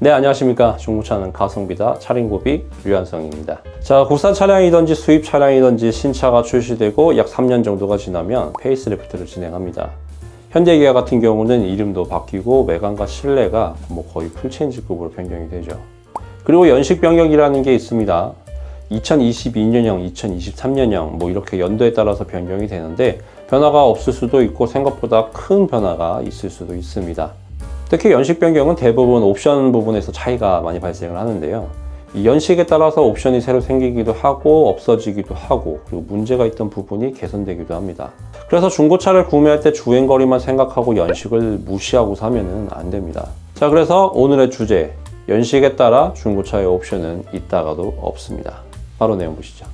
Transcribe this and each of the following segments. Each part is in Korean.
네, 안녕하십니까. 중고차는 가성비다 차량고비 류한성입니다. 자, 국산 차량이든지 수입 차량이든지 신차가 출시되고 약 3년 정도가 지나면 페이스리프트를 진행합니다. 현대기아 같은 경우는 이름도 바뀌고 외관과 실내가 거의 풀체인지급으로 변경이 되죠. 그리고 연식 변경이라는 게 있습니다. 2022년형, 2023년형 이렇게 연도에 따라서 변경이 되는데 변화가 없을 수도 있고 생각보다 큰 변화가 있을 수도 있습니다. 특히 연식 변경은 대부분 옵션 부분에서 차이가 많이 발생을 하는데요. 이 연식에 따라서 옵션이 새로 생기기도 하고 없어지기도 하고 그리고 문제가 있던 부분이 개선되기도 합니다. 그래서 중고차를 구매할 때 주행거리만 생각하고 연식을 무시하고 사면은 안 됩니다. 자, 그래서 오늘의 주제, 연식에 따라 중고차의 옵션은 있다가도 없습니다. 바로 내용 보시죠.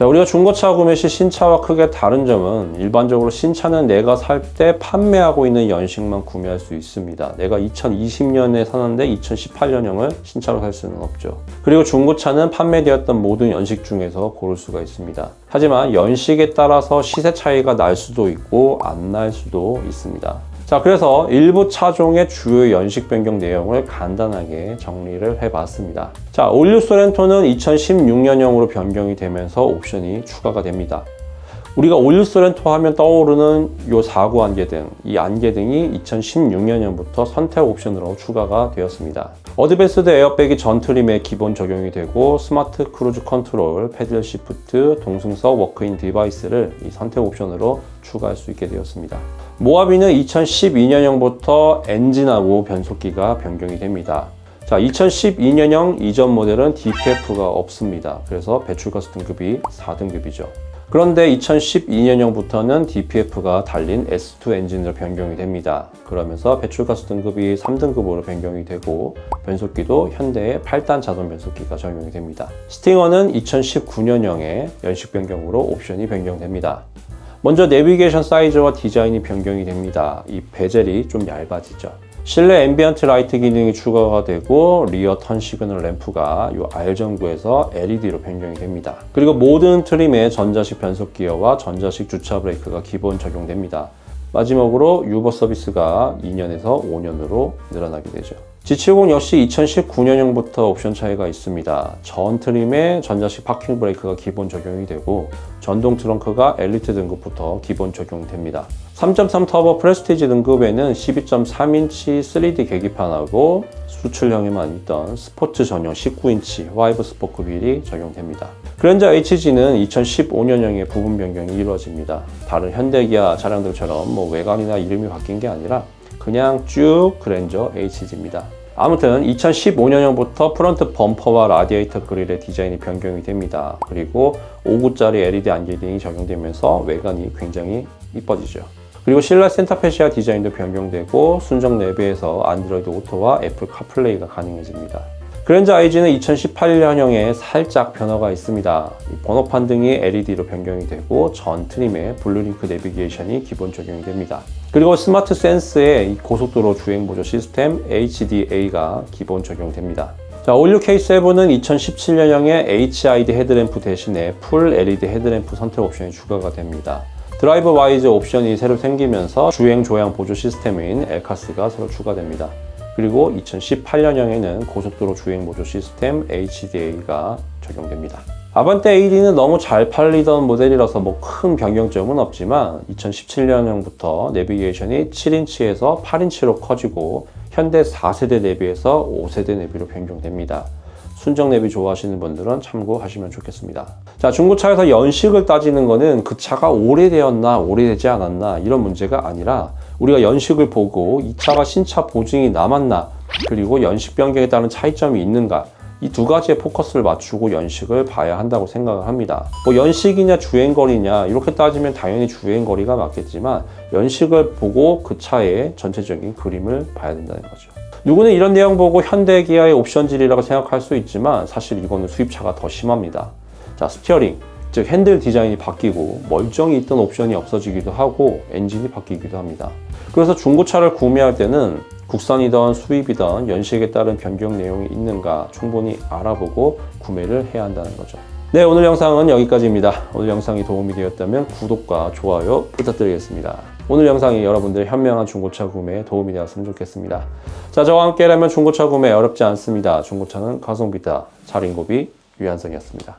자, 우리가 중고차 구매 시 신차와 크게 다른 점은 일반적으로 신차는 내가 살 때 판매하고 있는 연식만 구매할 수 있습니다. 내가 2020년에 사는데 2018년형을 신차로 살 수는 없죠. 그리고 중고차는 판매되었던 모든 연식 중에서 고를 수가 있습니다. 하지만 연식에 따라서 시세 차이가 날 수도 있고 안 날 수도 있습니다. 자, 그래서 일부 차종의 주요 연식 변경 내용을 간단하게 정리를 해봤습니다. 자, 올류 소렌토는 2016년형으로 변경이 되면서 옵션이 추가가 됩니다. 우리가 올류 소렌토 하면 떠오르는 요 4구 안개등, 이 안개등이 2016년형부터 선택 옵션으로 추가가 되었습니다. 어드밴스드 에어백이 전 트림에 기본 적용이 되고 스마트 크루즈 컨트롤, 패들 시프트, 동승석 워크인 디바이스를 이 선택 옵션으로 추가할 수 있게 되었습니다. 모하비는 2012년형부터 엔진하고 변속기가 변경이 됩니다. 자, 2012년형 이전 모델은 DPF가 없습니다. 그래서 배출가스 등급이 4등급이죠. 그런데 2012년형부터는 DPF가 달린 S2 엔진으로 변경이 됩니다. 그러면서 배출가스 등급이 3등급으로 변경이 되고 변속기도 현대의 8단 자동 변속기가 적용이 됩니다. 스팅어는 2019년형의 연식 변경으로 옵션이 변경됩니다. 먼저 내비게이션 사이즈와 디자인이 변경이 됩니다. 이 베젤이 좀 얇아지죠. 실내 앰비언트 라이트 기능이 추가가 되고 리어 턴 시그널 램프가 이 R전구에서 LED로 변경이 됩니다. 그리고 모든 트림에 전자식 변속 기어와 전자식 주차 브레이크가 기본 적용됩니다. 마지막으로 유버 서비스가 2년에서 5년으로 늘어나게 되죠. G70 역시 2019년형부터 옵션 차이가 있습니다. 전 트림에 전자식 파킹 브레이크가 기본 적용이 되고 전동 트렁크가 엘리트 등급부터 기본 적용됩니다. 3.3 터보 프레스티지 등급에는 12.3인치 3D 계기판하고 수출형에만 있던 스포츠 전용 19인치 화이브 스포크 휠이 적용됩니다. 그랜저 HG는 2015년형의 부분 변경이 이루어집니다. 다른 현대기아 차량들처럼 외관이나 이름이 바뀐 게 아니라 그냥 쭉 그랜저 HG입니다. 아무튼 2015년형부터 프론트 범퍼와 라디에이터 그릴의 디자인이 변경이 됩니다. 그리고 5구짜리 LED 안개등이 적용되면서 외관이 굉장히 이뻐지죠. 그리고 실내 센터페시아 디자인도 변경되고 순정 내비에서 안드로이드 오토와 애플 카플레이가 가능해집니다. 그랜저 IG는 2018년형에 살짝 변화가 있습니다. 번호판 등이 LED로 변경이 되고 전 트림에 블루링크 내비게이션이 기본 적용이 됩니다. 그리고 스마트 센스의 고속도로 주행 보조 시스템 HDA가 기본 적용됩니다. 자, 올류 K7은 2017년형의 HID 헤드램프 대신에 풀 LED 헤드램프 선택 옵션이 추가가 됩니다. 드라이브 와이즈 옵션이 새로 생기면서 주행 조향 보조 시스템인 엘카스가 새로 추가됩니다. 그리고 2018년형에는 고속도로 주행 보조 시스템 HDA가 적용됩니다. 아반떼 AD는 너무 잘 팔리던 모델이라서 큰 변경점은 없지만 2017년형부터 내비게이션이 7인치에서 8인치로 커지고 현대 4세대 내비에서 5세대 내비로 변경됩니다. 순정 내비 좋아하시는 분들은 참고하시면 좋겠습니다. 자, 중고차에서 연식을 따지는 거는 그 차가 오래되었나 오래되지 않았나 이런 문제가 아니라 우리가 연식을 보고 이 차가 신차 보증이 남았나 그리고 연식 변경에 따른 차이점이 있는가 이 두 가지에 포커스를 맞추고 연식을 봐야 한다고 생각을 합니다. 연식이냐 주행거리냐 이렇게 따지면 당연히 주행거리가 맞겠지만 연식을 보고 그 차의 전체적인 그림을 봐야 된다는 거죠. 누구는 이런 내용 보고 현대기아의 옵션질이라고 생각할 수 있지만 사실 이거는 수입차가 더 심합니다. 자, 스티어링, 즉 핸들 디자인이 바뀌고 멀쩡히 있던 옵션이 없어지기도 하고 엔진이 바뀌기도 합니다. 그래서 중고차를 구매할 때는 국산이든 수입이든 연식에 따른 변경 내용이 있는가 충분히 알아보고 구매를 해야 한다는 거죠. 네, 오늘 영상은 여기까지입니다. 오늘 영상이 도움이 되었다면 구독과 좋아요 부탁드리겠습니다. 오늘 영상이 여러분들의 현명한 중고차 구매에 도움이 되었으면 좋겠습니다. 자, 저와 함께라면 중고차 구매 어렵지 않습니다. 중고차는 가성비다. 차린고비 유한성이었습니다.